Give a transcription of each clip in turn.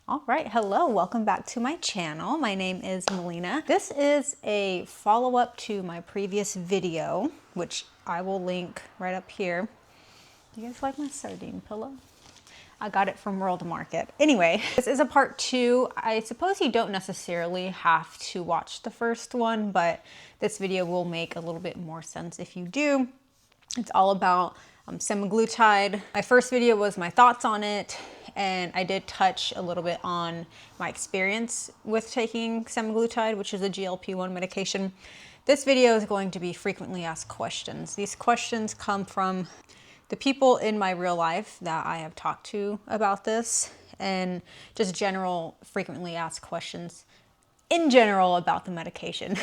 All right, hello, welcome back to my channel. My name is Melina. This is a follow-up to my previous video, which I will link right up here. Do you guys like my sardine pillow? I got it from World Market. Anyway, this is a part 2. I suppose you don't necessarily have to watch the first one, but this video will make a little bit more sense if you do. It's all about semaglutide. My first video was my thoughts on it, and I did touch a little bit on my experience with taking semaglutide, which is a GLP-1 medication. This video is going to be frequently asked questions. These questions come from the people in my real life that I have talked to about this, and just general frequently asked questions in general about the medication.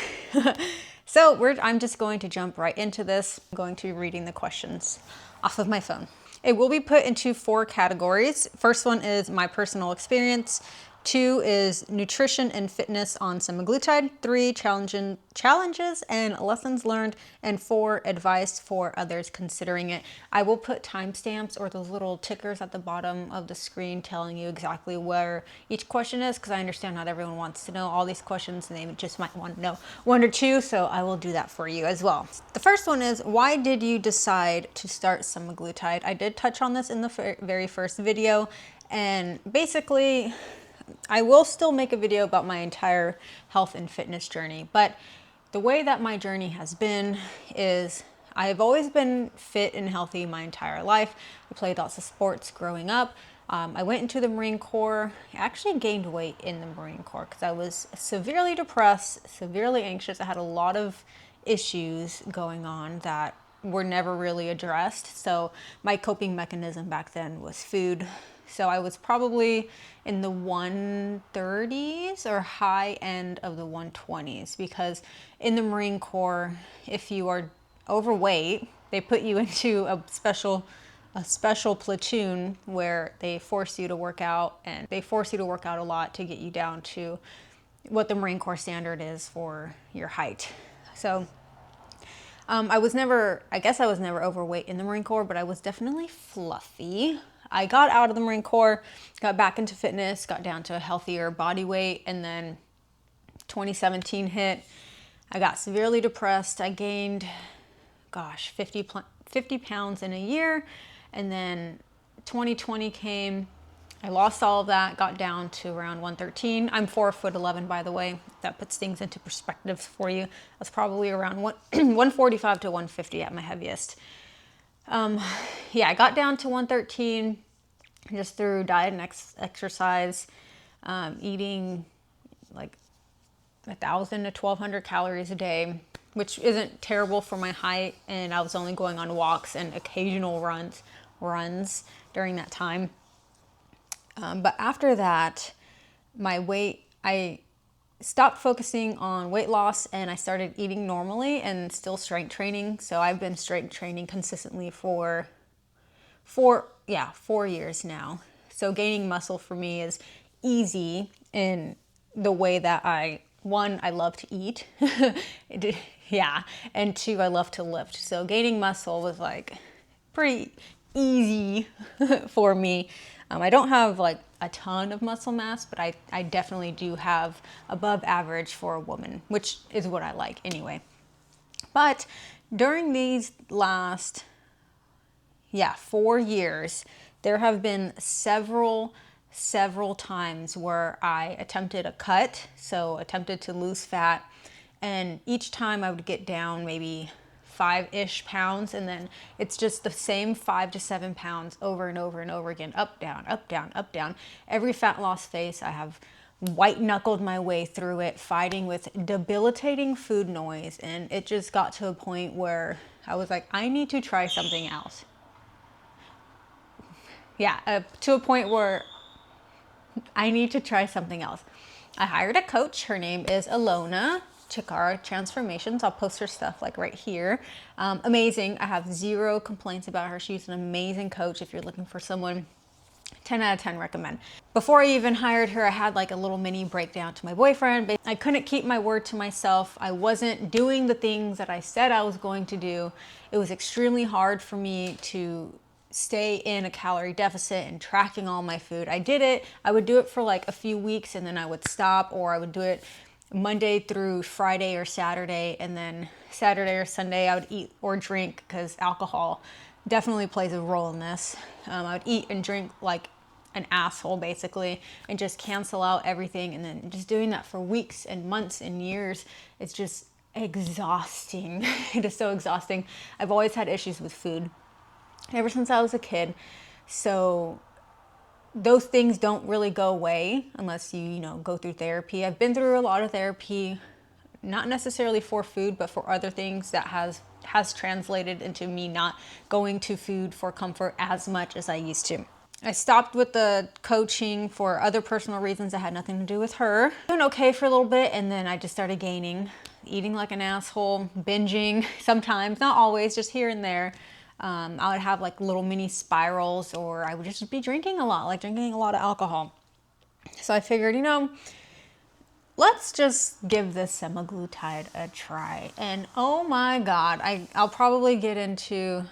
So I'm just going to jump right into this. I'm going to be reading the questions off of my phone. It will be put into 4 categories. First one is my personal experience. 2 is nutrition and fitness on semaglutide. 3, challenges and lessons learned. And 4, advice for others considering it. I will put timestamps or those little tickers at the bottom of the screen telling you exactly where each question is, because I understand not everyone wants to know all these questions and they just might want to know 1 or 2, so I will do that for you as well. The first one is, why did you decide to start semaglutide? I did touch on this in the very first video, and basically I will still make a video about my entire health and fitness journey, but the way that my journey has been is I've always been fit and healthy my entire life. I played lots of sports growing up. I went into the Marine Corps. I actually gained weight in the Marine Corps because I was severely depressed, severely anxious. I had a lot of issues going on that were never really addressed. So my coping mechanism back then was food. So I was probably in the 130s or high end of the 120s, because in the Marine Corps, if you are overweight, they put you into a special platoon where they force you to work out, and they force you to work out a lot to get you down to what the Marine Corps standard is for your height. So I guess I was never overweight in the Marine Corps, but I was definitely fluffy. I got out of the Marine Corps, got back into fitness, got down to a healthier body weight, and then 2017 hit. I got severely depressed. I gained, 50 pounds in a year, and then 2020 came. I lost all of that, got down to around 113. I'm 4'11", by the way. That puts things into perspective for you. I was probably around 145 to 150 at my heaviest. Yeah, I got down to 113 just through diet and exercise, eating like 1,000 to 1,200 calories a day, which isn't terrible for my height. And I was only going on walks and occasional runs during that time. But after that, I stopped focusing on weight loss and I started eating normally and still strength training. So I've been strength training consistently for 4 years now. So gaining muscle for me is easy in the way that I love to eat. Yeah. And 2, I love to lift. So gaining muscle was like pretty easy for me. I don't have like a ton of muscle mass, but I definitely do have above average for a woman, which is what I like anyway. But during these last, 4 years, there have been several times where I attempted a cut, so attempted to lose fat, and each time I would get down maybe 5-ish pounds, and then it's just the same 5 to 7 pounds over and over and over again, up, down, up, down, up, down. Every fat loss phase, I have white knuckled my way through it, fighting with debilitating food noise, and it just got to a point where I was like, I need to try something else. Yeah, to a point where I need to try something else. I hired a coach. Her name is Alona Chikara Transformations. I'll post her stuff like right here. Amazing. I have 0 complaints about her. She's an amazing coach. If you're looking for someone, 10 out of 10 recommend. Before I even hired her, I had like a little mini breakdown to my boyfriend. I couldn't keep my word to myself. I wasn't doing the things that I said I was going to do. It was extremely hard for me to stay in a calorie deficit and tracking all my food. I did it. I would do it for like a few weeks and then I would stop, or I would do it Monday through Friday or Saturday, and then Saturday or Sunday I would eat or drink, because alcohol definitely plays a role in this. I would eat and drink like an asshole basically, and just cancel out everything, and then just doing that for weeks and months and years, it's just exhausting. It is so exhausting. I've always had issues with food ever since I was a kid, so those things don't really go away unless you know, go through therapy. I've been through a lot of therapy, not necessarily for food, but for other things that has translated into me not going to food for comfort as much as I used to. I stopped with the coaching for other personal reasons that had nothing to do with her. Doing okay for a little bit, and then I just started gaining, eating like an asshole, binging sometimes, not always, just here and there. I would have like little mini spirals, or I would just be drinking a lot, like drinking a lot of alcohol. So I figured, you know, let's just give this semaglutide a try. And oh my God, I'll probably get into,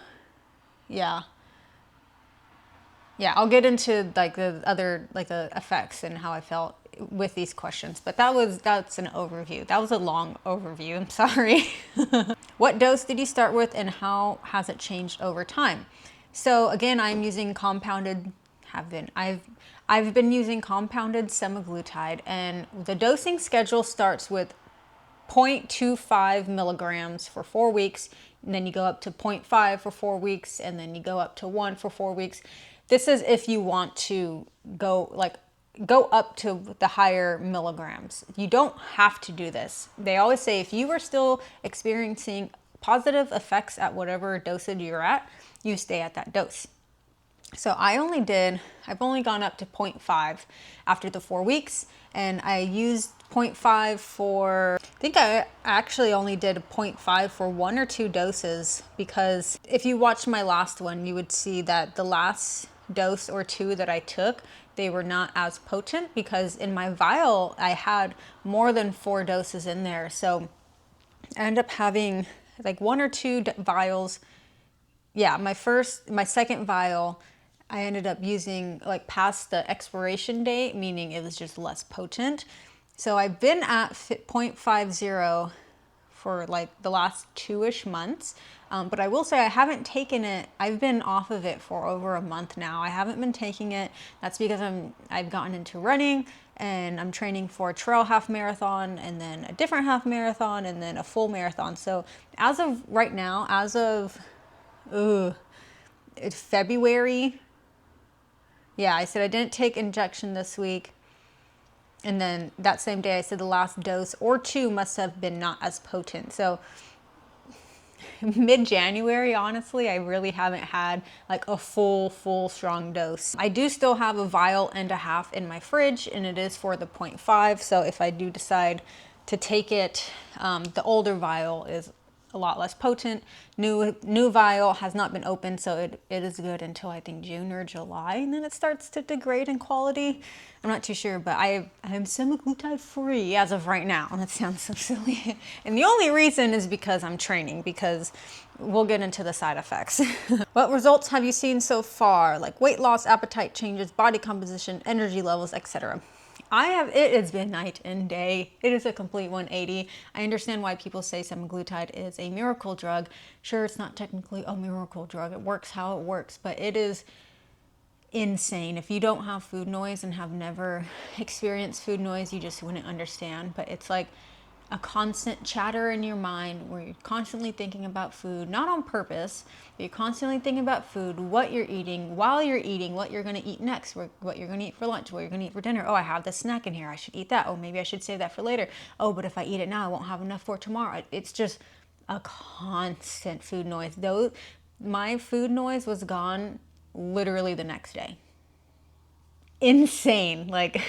I'll get into like the other, like the effects and how I felt with these questions, but that's an overview. That was a long overview, I'm sorry. What dose did you start with and how has it changed over time? So again, I've been using compounded semaglutide, and the dosing schedule starts with 0.25 milligrams for 4 weeks, and then you go up to 0.5 for 4 weeks, and then you go up to 1 for 4 weeks. This is if you want to go up to the higher milligrams. You don't have to do this. They always say if you are still experiencing positive effects at whatever dosage you're at, you stay at that dose. So I've only gone up to 0.5 after the 4 weeks, and I used 0.5 for, I think I actually only did 0.5 for 1 or 2 doses, because if you watched my last one, you would see that the last dose or 2 that I took, they were not as potent, because in my vial, I had more than 4 doses in there. So I ended up having like 1 or 2 vials. Yeah, my second vial, I ended up using like past the expiration date, meaning it was just less potent. So I've been at 0.50 for like the last 2-ish months. But I will say I haven't taken it. I've been off of it for over a month now. I haven't been taking it. That's because I've gotten into running, and I'm training for a trail half marathon, and then a different half marathon, and then a full marathon. So as of right now, it's February. Yeah, I said I didn't take injection this week. And then that same day I said the last dose or 2 must have been not as potent. So mid-January, honestly, I really haven't had like a full strong dose. I do still have a vial and a half in my fridge, and it is for the 0.5. So if I do decide to take it, the older vial is a lot less potent. New vial has not been opened, so it is good until I think June or July, and then it starts to degrade in quality. I'm not too sure, but I am semaglutide free as of right now, and that sounds so silly. And the only reason is because I'm training, because we'll get into the side effects. What results have you seen so far? Like weight loss, appetite changes, body composition, energy levels, etc. It has been night and day. It is a complete 180. I understand why people say semaglutide is a miracle drug. Sure, it's not technically a miracle drug. It works how it works, but it is insane. If you don't have food noise and have never experienced food noise, you just wouldn't understand. But it's like a constant chatter in your mind where you're constantly thinking about food, not on purpose, but you're constantly thinking about food, what you're eating, while you're eating, what you're going to eat next, what you're going to eat for lunch, what you're going to eat for dinner. Oh, I have this snack in here. I should eat that. Oh, maybe I should save that for later. Oh, but if I eat it now, I won't have enough for tomorrow. It's just a constant food noise. My food noise was gone literally the next day. Insane. Like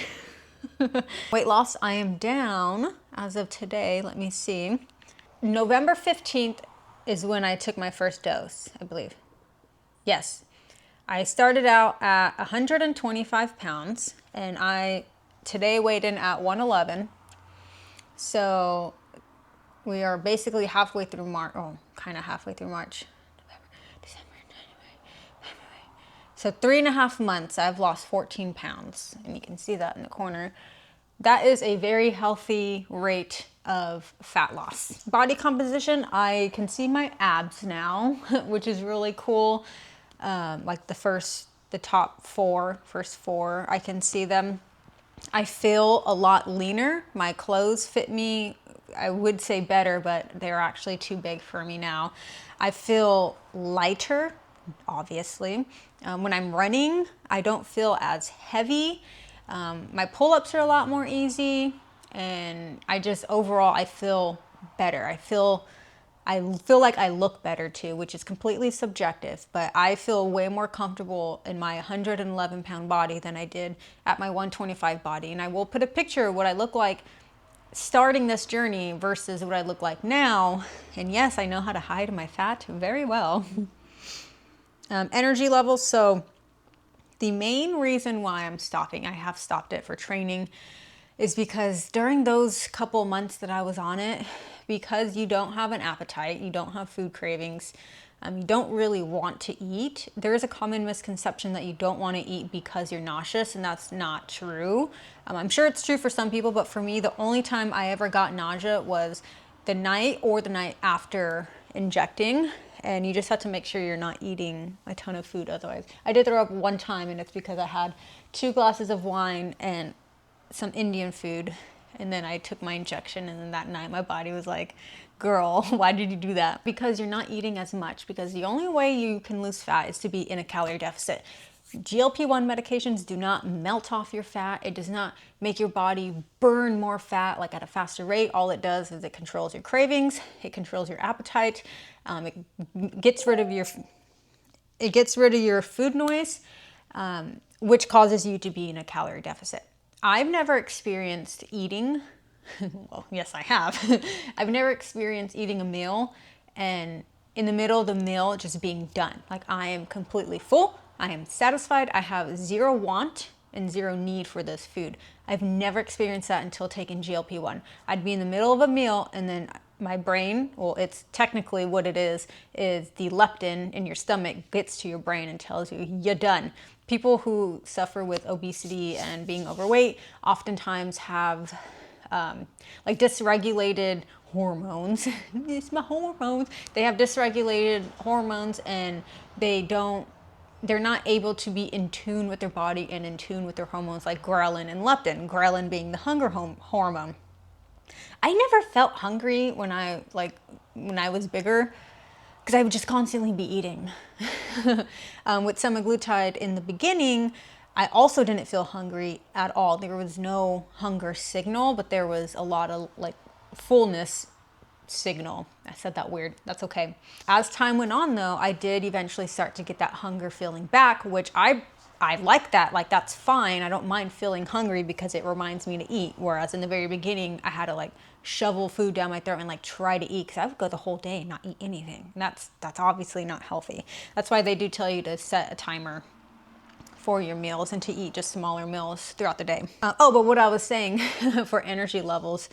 weight loss, I am down as of today. Let me see. November 15th is when I took my first dose, I believe. Yes. I started out at 125 pounds, and I today weighed in at 111. So we are basically halfway through March. Oh, kind of halfway through March. November, December, January, February, So 3.5 months, I've lost 14 pounds, and you can see that in the corner. That is a very healthy rate of fat loss. Body composition, I can see my abs now, which is really cool. Like the top first four, I can see them. I feel a lot leaner. My clothes fit me, I would say better, but they're actually too big for me now. I feel lighter, obviously. When I'm running, I don't feel as heavy. My pull-ups are a lot more easy, and overall, I feel better. I feel like I look better too, which is completely subjective, but I feel way more comfortable in my 111 pound body than I did at my 125 body. And I will put a picture of what I look like starting this journey versus what I look like now. And yes, I know how to hide my fat very well. Energy levels. So the main reason why I have stopped it for training, is because during those couple months that I was on it, because you don't have an appetite, you don't have food cravings, you don't really want to eat. There is a common misconception that you don't want to eat because you're nauseous, and that's not true. I'm sure it's true for some people, but for me, the only time I ever got nausea was the night after injecting. And you just have to make sure you're not eating a ton of food otherwise. I did throw up one time, and it's because I had 2 glasses of wine and some Indian food, and then I took my injection, and then that night my body was like, girl, why did you do that? Because you're not eating as much, because the only way you can lose fat is to be in a calorie deficit. GLP-1 medications do not melt off your fat. It does not make your body burn more fat like at a faster rate. All it does is it controls your cravings, it controls your appetite, it gets rid of your food noise, which causes you to be in a calorie deficit. I've never experienced eating, well, yes, I have. I've never experienced eating a meal and in the middle of the meal just being done. Like, I am completely full, I am satisfied, I have zero want and zero need for this food. I've never experienced that until taking GLP-1. I'd be in the middle of a meal, and then my brain, well, it's technically what it is the leptin in your stomach gets to your brain and tells you you're done. People who suffer with obesity and being overweight oftentimes have like dysregulated hormones. It's my hormones. They have dysregulated hormones, and they're not able to be in tune with their body and in tune with their hormones like ghrelin and leptin, ghrelin being the hunger hormone. I never felt hungry when I was bigger, because I would just constantly be eating. With semaglutide in the beginning, I also didn't feel hungry at all. There was no hunger signal, but there was a lot of like fullness signal. I said that weird. That's okay. As time went on though, I did eventually start to get that hunger feeling back, which I like that. Like, that's fine. I don't mind feeling hungry because it reminds me to eat. Whereas in the very beginning, I had to like shovel food down my throat and like try to eat, because I would go the whole day and not eat anything. And that's obviously not healthy. That's why they do tell you to set a timer for your meals and to eat just smaller meals throughout the day. But what I was saying for energy levels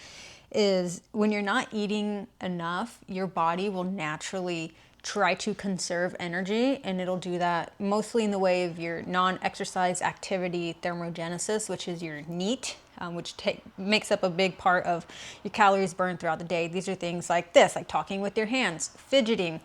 is, when you're not eating enough, your body will naturally try to conserve energy, and it'll do that mostly in the way of your non-exercise activity thermogenesis, which is your NEAT, which makes up a big part of your calories burned throughout the day. These are things like this, like talking with your hands, fidgeting,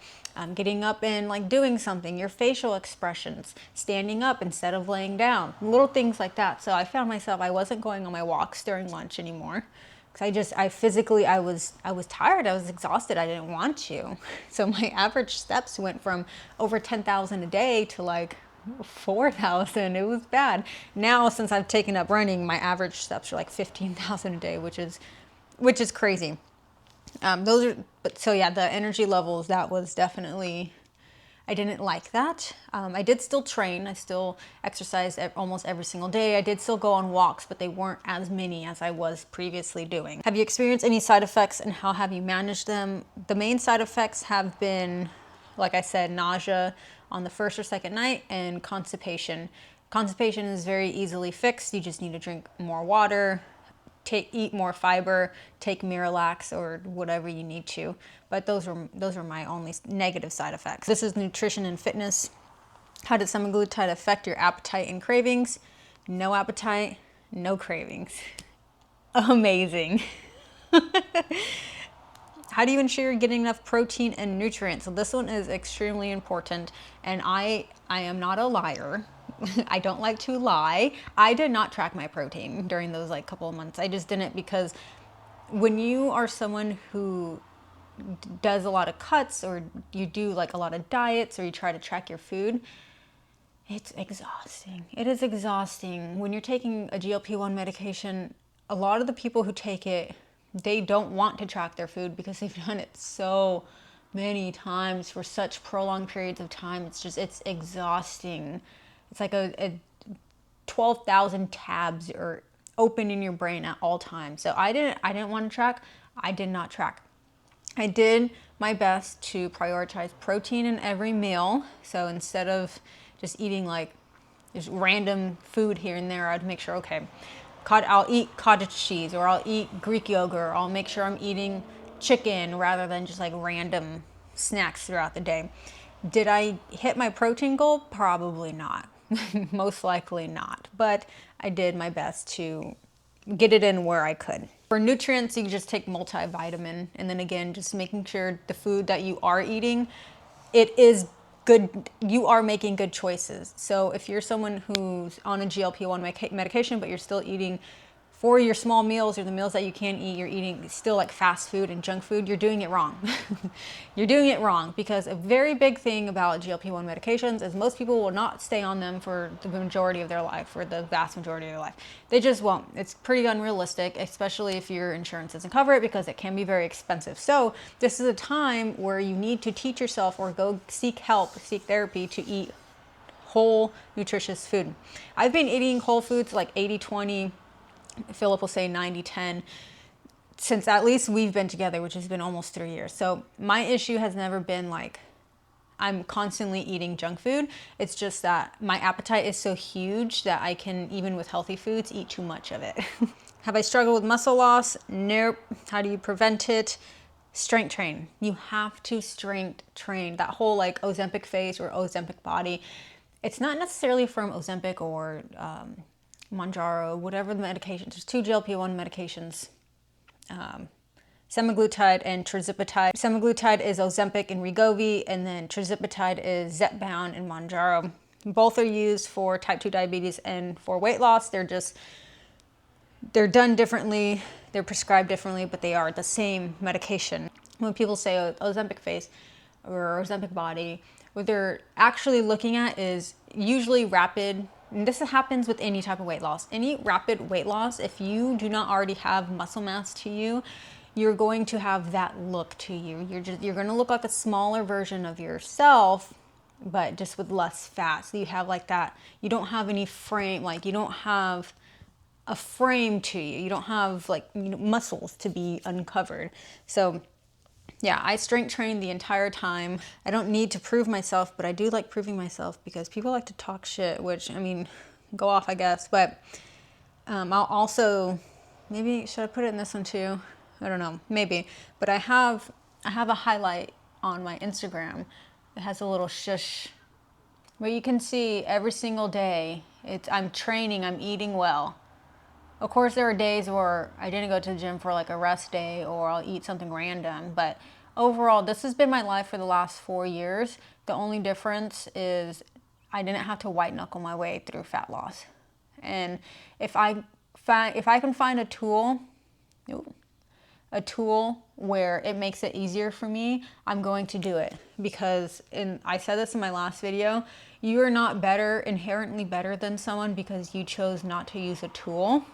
getting up and like doing something, your facial expressions, standing up instead of laying down, little things like that. So I found myself, I wasn't going on my walks during lunch anymore, because I was tired, I was exhausted, I didn't want to. So my average steps went from over 10,000 a day to like 4,000. It was bad. Now, since I've taken up running, my average steps are like 15,000 a day, which is crazy. So yeah, the energy levels, that was definitely, I didn't like that. I did still train. I still exercised almost every single day. I did still go on walks, but they weren't as many as I was previously doing. Have you experienced any side effects, and how have you managed them? The main side effects have been, like I said, nausea on the first or second night, and constipation. Constipation is very easily fixed. You just need to drink more water, eat more fiber, take Miralax or whatever you need to. But those are my only negative side effects. This is nutrition and fitness. How did semaglutide affect your appetite and cravings? No appetite, no cravings. Amazing. How do you ensure you're getting enough protein and nutrients? So this one is extremely important, and I am not a liar. I don't like to lie. I did not track my protein during those like couple of months. I just didn't, because when you are someone who does a lot of cuts, or you do like a lot of diets, or you try to track your food, it's exhausting. It is exhausting. When you're taking a GLP-1 medication, a lot of the people who take it, they don't want to track their food because they've done it so many times for such prolonged periods of time. It's exhausting. It's like a 12,000 tabs are open in your brain at all times. So I didn't want to track. I did not track. I did my best to prioritize protein in every meal. So instead of just eating like just random food here and there, I'd make sure, okay, I'll eat cottage cheese, or I'll eat Greek yogurt, or I'll make sure I'm eating chicken rather than just like random snacks throughout the day. Did I hit my protein goal? Probably not. Most likely not. But I did my best to get it in where I could. For nutrients, you can just take multivitamin, and then again, just making sure the food that you are eating, it is good, you are making good choices. So if you're someone who's on a GLP-1 medication, but you're still eating for your small meals or the meals that you can eat, you're eating still like fast food and junk food, you're doing it wrong. You're doing it wrong, because a very big thing about GLP-1 medications is most people will not stay on them for the majority of their life, or the vast majority of their life. They just won't. It's pretty unrealistic, especially if your insurance doesn't cover it, because it can be very expensive. So this is a time where you need to teach yourself, or go seek help, seek therapy to eat whole, nutritious food. I've been eating whole foods like 80-20, Philip will say 90-10, since at least we've been together, which has been almost 3 years. So my issue has never been like I'm constantly eating junk food. It's just that my appetite is so huge that I can, even with healthy foods, eat too much of it. Have I struggled with muscle loss? Nope. How do you prevent it? Strength train. You have to strength train. That whole like Ozempic face or Ozempic body, it's not necessarily from Ozempic or Mounjaro, whatever the medications. There's 2 GLP-1 medications, Semaglutide and tirzepatide. Semaglutide is Ozempic and Wegovy, and then tirzepatide is Zepbound and Mounjaro. Both are used for type 2 diabetes and for weight loss. They're done differently, they're prescribed differently, but they are the same medication. When people say Ozempic face or Ozempic body, what they're actually looking at is usually rapid. And this happens with any type of weight loss. Any rapid weight loss, if you do not already have muscle mass to you, you're going to have that look to you. You're going to look like a smaller version of yourself, but just with less fat. So you have like that, you don't have any frame, like you don't have a frame to you. You don't have like, you know, muscles to be uncovered. So yeah, I strength train the entire time. I don't need to prove myself, but I do like proving myself, because people like to talk shit, which, I mean, go off, I guess. But I'll also, maybe, should I put it in this one too? I don't know, maybe. But I have a highlight on my Instagram. It has a little shush where you can see every single day, I'm training, I'm eating well. Of course, there are days where I didn't go to the gym for like a rest day, or I'll eat something random. But overall, this has been my life for the last 4 years. The only difference is I didn't have to white knuckle my way through fat loss. And if I can find a tool where it makes it easier for me, I'm going to do it. Because I said this in my last video, you are not inherently better than someone because you chose not to use a tool.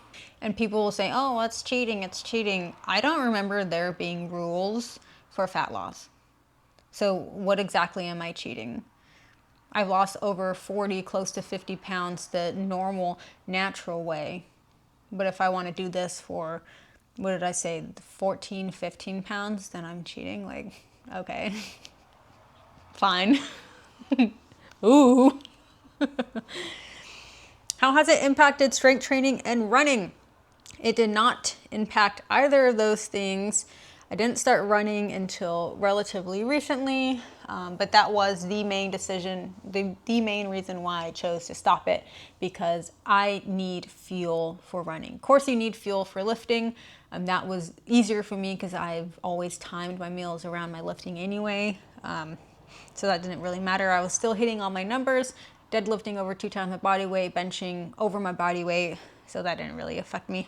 And people will say, oh, well, it's cheating, it's cheating. I don't remember there being rules for fat loss. So what exactly am I cheating? I've lost over 40, close to 50 pounds the normal, natural way. But if I want to do this for, what did I say, 14, 15 pounds, then I'm cheating. Like, okay, fine. Ooh. How has it impacted strength training and running? It did not impact either of those things. I didn't start running until relatively recently. But that was the main decision, the main reason why I chose to stop it, because I need fuel for running. Of course, you need fuel for lifting. That was easier for me because I've always timed my meals around my lifting anyway. So that didn't really matter. I was still hitting all my numbers, deadlifting over 2 times my body weight, benching over my body weight. So that didn't really affect me.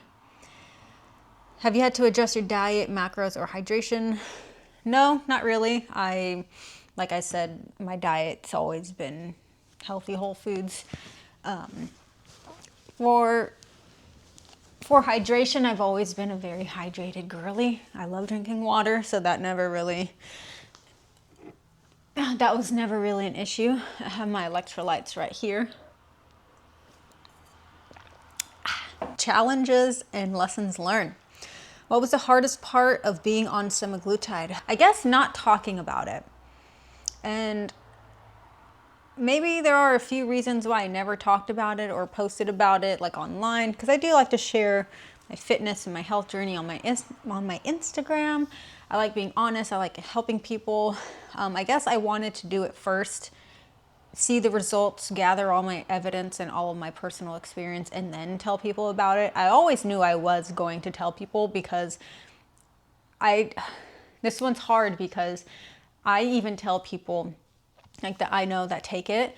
Have you had to adjust your diet, macros, or hydration? No, not really. Like I said, my diet's always been healthy, whole foods. For hydration, I've always been a very hydrated girly. I love drinking water, so that was never really an issue. I have my electrolytes right here. Challenges and lessons learned. What was the hardest part of being on semaglutide? I guess not talking about it. And maybe there are a few reasons why I never talked about it or posted about it like online, because I do like to share my fitness and my health journey on my Instagram. I like being honest. I like helping people. I guess I wanted to do it first, see the results, gather all my evidence and all of my personal experience, and then tell people about it. I always knew I was going to tell people, because this one's hard, because I even tell people like that I know that take it.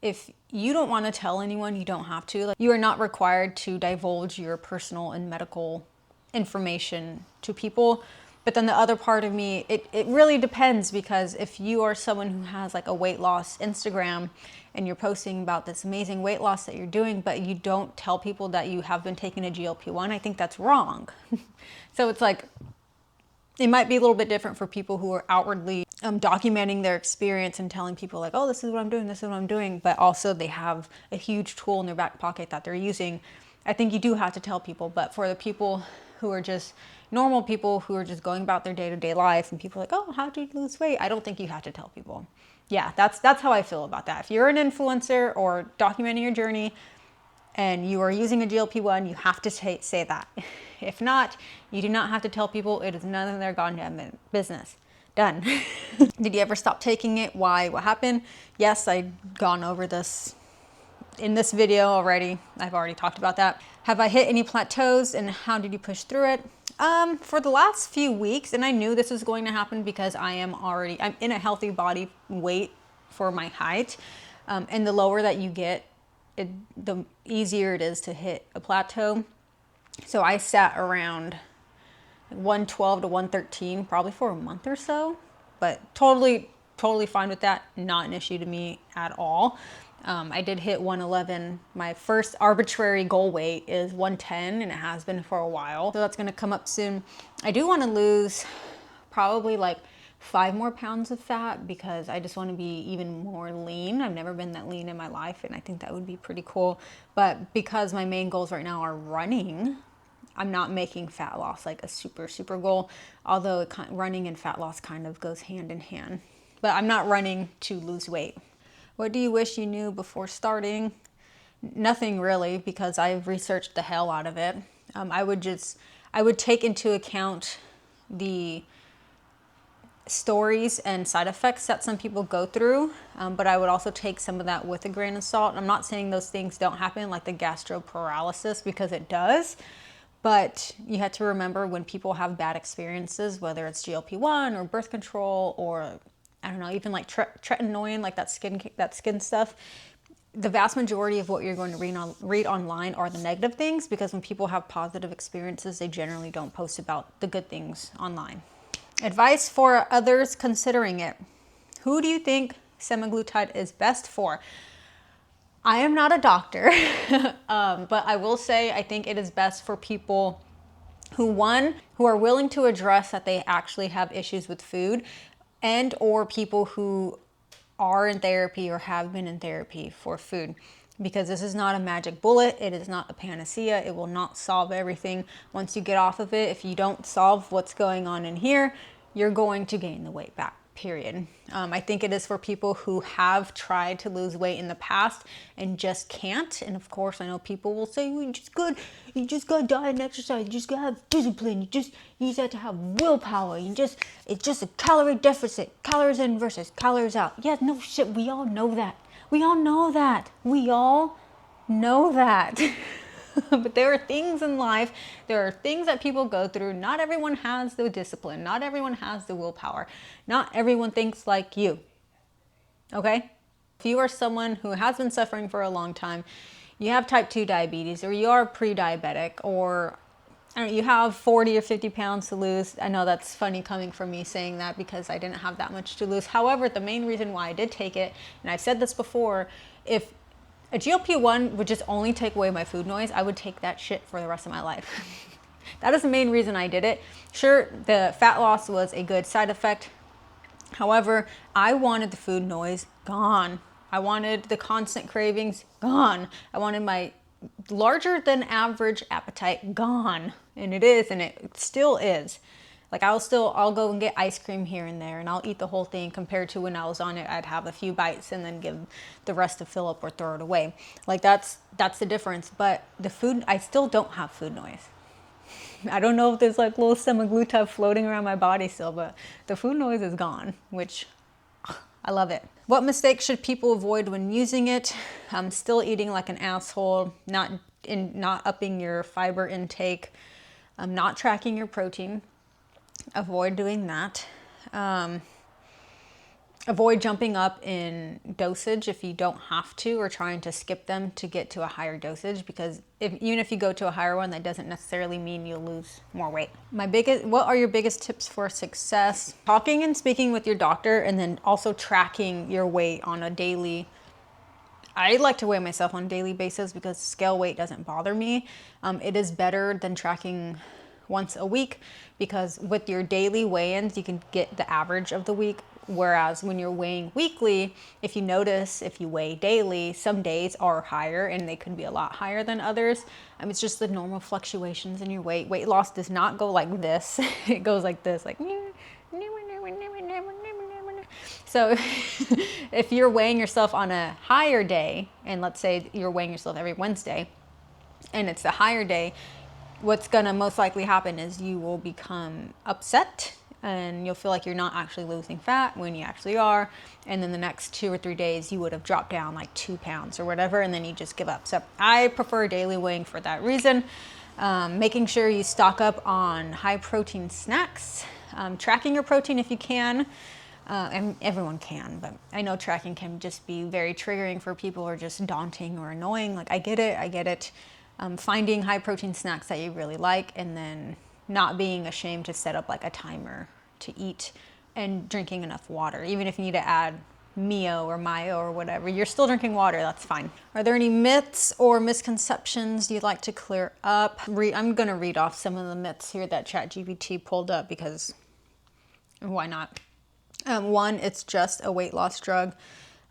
If you don't want to tell anyone, you don't have to. Like, you are not required to divulge your personal and medical information to people. But then the other part of me, it really depends, because if you are someone who has like a weight loss Instagram and you're posting about this amazing weight loss that you're doing, but you don't tell people that you have been taking a GLP-1, I think that's wrong. So it's like, it might be a little bit different for people who are outwardly documenting their experience and telling people like, oh, this is what I'm doing, this is what I'm doing, but also they have a huge tool in their back pocket that they're using. I think you do have to tell people. But for the people who are just normal people who are just going about their day-to-day life, and people are like, oh, how do you lose weight? I don't think you have to tell people. Yeah, that's how I feel about that. If you're an influencer or documenting your journey and you are using a GLP-1, you have to say that. If not, you do not have to tell people. It is none of their goddamn business. Done. Did you ever stop taking it? Why? What happened? Yes, I've gone over this in this video already. I've already talked about that. Have I hit any plateaus, and how did you push through it? For the last few weeks, and I knew this was going to happen because I'm in a healthy body weight for my height. And the lower that you get, the easier it is to hit a plateau. So I sat around 112 to 113 probably for a month or so, but totally fine with that. Not an issue to me at all. I did hit 111. My first arbitrary goal weight is 110, and it has been for a while. So that's going to come up soon. I do want to lose probably like 5 more pounds of fat, because I just want to be even more lean. I've never been that lean in my life, and I think that would be pretty cool. But because my main goals right now are running, I'm not making fat loss like a super goal, although running and fat loss kind of goes hand in hand. But I'm not running to lose weight. What do you wish you knew before starting? Nothing really, because I've researched the hell out of it. I would take into account the stories and side effects that some people go through, but I would also take some of that with a grain of salt. I'm not saying those things don't happen, like the gastroparalysis, because it does. But you have to remember, when people have bad experiences, whether it's GLP-1 or birth control, or I don't know, even like tretinoin, like that skin stuff, the vast majority of what you're going to read online are the negative things, because when people have positive experiences, they generally don't post about the good things online. Advice for others considering it. Who do you think semaglutide is best for? I am not a doctor, but I will say I think it is best for people who are willing to address that they actually have issues with food, and or people who are in therapy or have been in therapy for food. Because this is not a magic bullet. It is not a panacea. It will not solve everything. Once you get off of it, if you don't solve what's going on in here, you're going to gain the weight back, period. I think it is for people who have tried to lose weight in the past and just can't. And of course, I know people will say, well, you just got diet and exercise, you just gotta have discipline, you just have to have willpower, it's just a calorie deficit, calories in versus calories out. Yeah, no shit, we all know that. We all know that. We all know that. But there are things in life, there are things that people go through. Not everyone has the discipline. Not everyone has the willpower. Not everyone thinks like you. Okay? If you are someone who has been suffering for a long time, you have type 2 diabetes, or you are pre-diabetic, or I don't know, you have 40 or 50 pounds to lose. I know that's funny coming from me saying that because I didn't have that much to lose. However, the main reason why I did take it, and I've said this before, if a GLP-1 would just only take away my food noise, I would take that shit for the rest of my life. That is the main reason I did it. Sure, the fat loss was a good side effect. However, I wanted the food noise gone. I wanted the constant cravings gone. I wanted my larger than average appetite gone. And it is, and it still is. Like I'll go and get ice cream here and there, and I'll eat the whole thing, compared to when I was on it, I'd have a few bites and then give the rest to Philip or throw it away. Like that's the difference. But the food, I still don't have food noise. I don't know if there's like little semaglutide floating around my body still, but the food noise is gone, which I love it. What mistakes should people avoid when using it? Still eating like an asshole, not upping your fiber intake, not tracking your protein. Avoid doing that. Avoid jumping up in dosage if you don't have to, or trying to skip them to get to a higher dosage, because even if you go to a higher one, that doesn't necessarily mean you'll lose more weight. What are your biggest tips for success? Talking and speaking with your doctor, and then also tracking your weight on a daily. I like to weigh myself on a daily basis because scale weight doesn't bother me. It is better than tracking once a week, because with your daily weigh-ins, you can get the average of the week. Whereas when you're weighing weekly, if you notice, if you weigh daily, some days are higher and they could be a lot higher than others. It's just the normal fluctuations in your weight. Weight loss does not go like this. It goes like this, like. So if you're weighing yourself on a higher day, and let's say you're weighing yourself every Wednesday, and it's the higher day, what's gonna most likely happen is you will become upset, and you'll feel like you're not actually losing fat when you actually are. And then the next 2 or 3 days, you would have dropped down like 2 pounds or whatever, and then you just give up. So I prefer daily weighing for that reason. Making sure you stock up on high protein snacks, tracking your protein if you can. And everyone can, but I know tracking can just be very triggering for people, or just daunting or annoying. Like I get it. Finding high protein snacks that you really like, and then not being ashamed to set up like a timer to eat, and drinking enough water. Even if you need to add Mio or Mayo or whatever, you're still drinking water, that's fine. Are there any myths or misconceptions you'd like to clear up? I'm gonna read off some of the myths here that ChatGPT pulled up, because why not? 1, it's just a weight loss drug.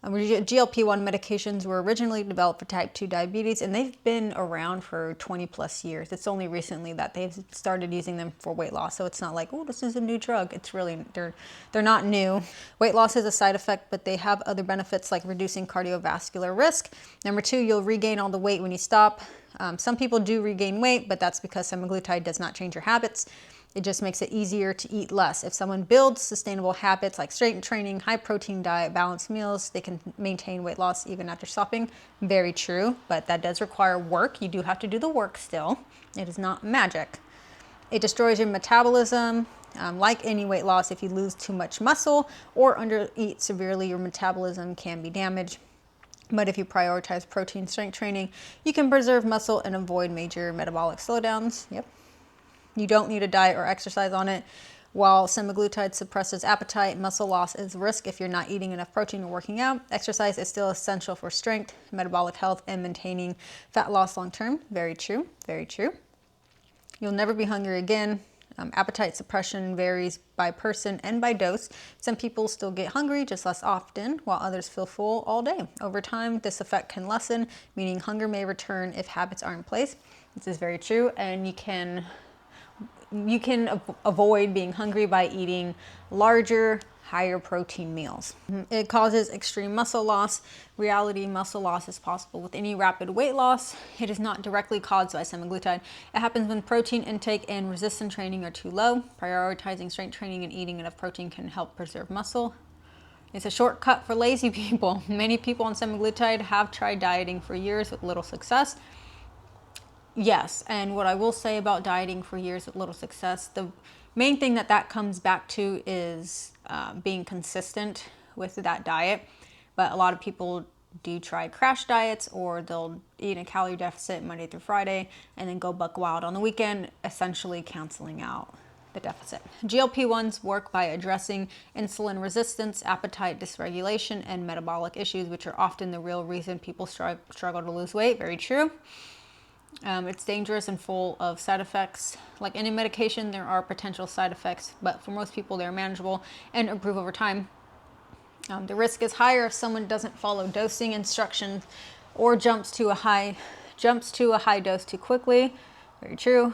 GLP-1 medications were originally developed for type 2 diabetes, and they've been around for 20 plus years. It's only recently that they've started using them for weight loss. So it's not like, oh, this is a new drug. It's really, they're not new. Weight loss is a side effect, but they have other benefits like reducing cardiovascular risk. Number 2, you'll regain all the weight when you stop. Some people do regain weight, but that's because semaglutide does not change your habits. It just makes it easier to eat less. If someone builds sustainable habits like strength training, high protein diet, balanced meals, they can maintain weight loss even after stopping. Very true, but that does require work. You do have to do the work still. It is not magic. It destroys your metabolism. Like any weight loss, if you lose too much muscle or undereat severely, your metabolism can be damaged. But if you prioritize protein strength training, you can preserve muscle and avoid major metabolic slowdowns. Yep. You don't need a diet or exercise on it. While semaglutide suppresses appetite, muscle loss is a risk if you're not eating enough protein or working out. Exercise is still essential for strength, metabolic health, and maintaining fat loss long term. Very true, very true. You'll never be hungry again. Appetite suppression varies by person and by dose. Some people still get hungry, just less often, while others feel full all day. Over time, this effect can lessen, meaning hunger may return if habits are in place. This is very true, and you can avoid being hungry by eating larger, higher protein meals. It causes extreme muscle loss. Reality, muscle loss is possible with any rapid weight loss. It is not directly caused by semaglutide. It happens when protein intake and resistance training are too low. Prioritizing strength training and eating enough protein can help preserve muscle. It's a shortcut for lazy people. Many people on semaglutide have tried dieting for years with little success. Yes, and what I will say about dieting for years with little success, the main thing that comes back to is being consistent with that diet. But a lot of people do try crash diets, or they'll eat a calorie deficit Monday through Friday and then go buck wild on the weekend, essentially canceling out the deficit. GLP-1s work by addressing insulin resistance, appetite dysregulation, and metabolic issues, which are often the real reason people struggle to lose weight. Very true. It's dangerous and full of side effects. Like any medication, there are potential side effects, but for most people, they're manageable and improve over time. The risk is higher if someone doesn't follow dosing instructions or jumps to a high dose too quickly. Very true.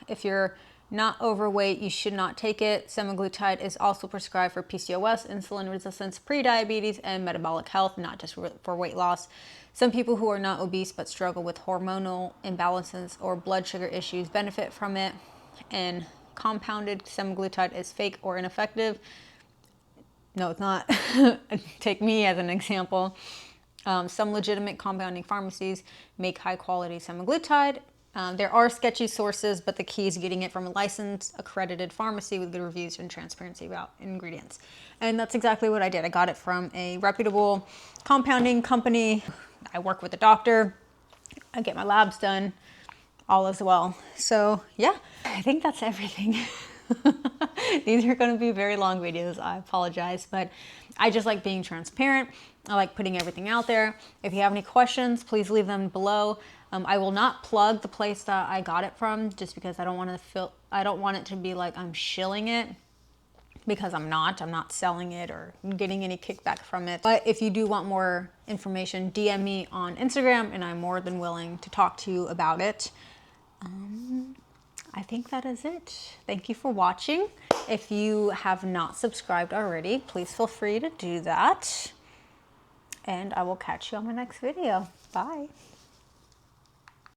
If you're not overweight, you should not take it. Semaglutide is also prescribed for PCOS, insulin resistance, prediabetes, and metabolic health, not just for weight loss. Some people who are not obese but struggle with hormonal imbalances or blood sugar issues benefit from it. And compounded semaglutide is fake or ineffective. No, it's not. Take me as an example. Some legitimate compounding pharmacies make high quality semaglutide. There are sketchy sources, but the key is getting it from a licensed, accredited pharmacy with good reviews and transparency about ingredients. And that's exactly what I did. I got it from a reputable compounding company. I work with a doctor. I get my labs done, all as well. So yeah, I think that's everything. These are going to be very long videos. I apologize, but I just like being transparent. I like putting everything out there. If you have any questions, please leave them below. I will not plug the place that I got it from, just because I don't want it to be like I'm shilling it, because I'm not selling it or getting any kickback from it. But if you do want more information, DM me on Instagram and I'm more than willing to talk to you about it. I think that is it. Thank you for watching. If you have not subscribed already, please feel free to do that. And I will catch you on my next video. Bye.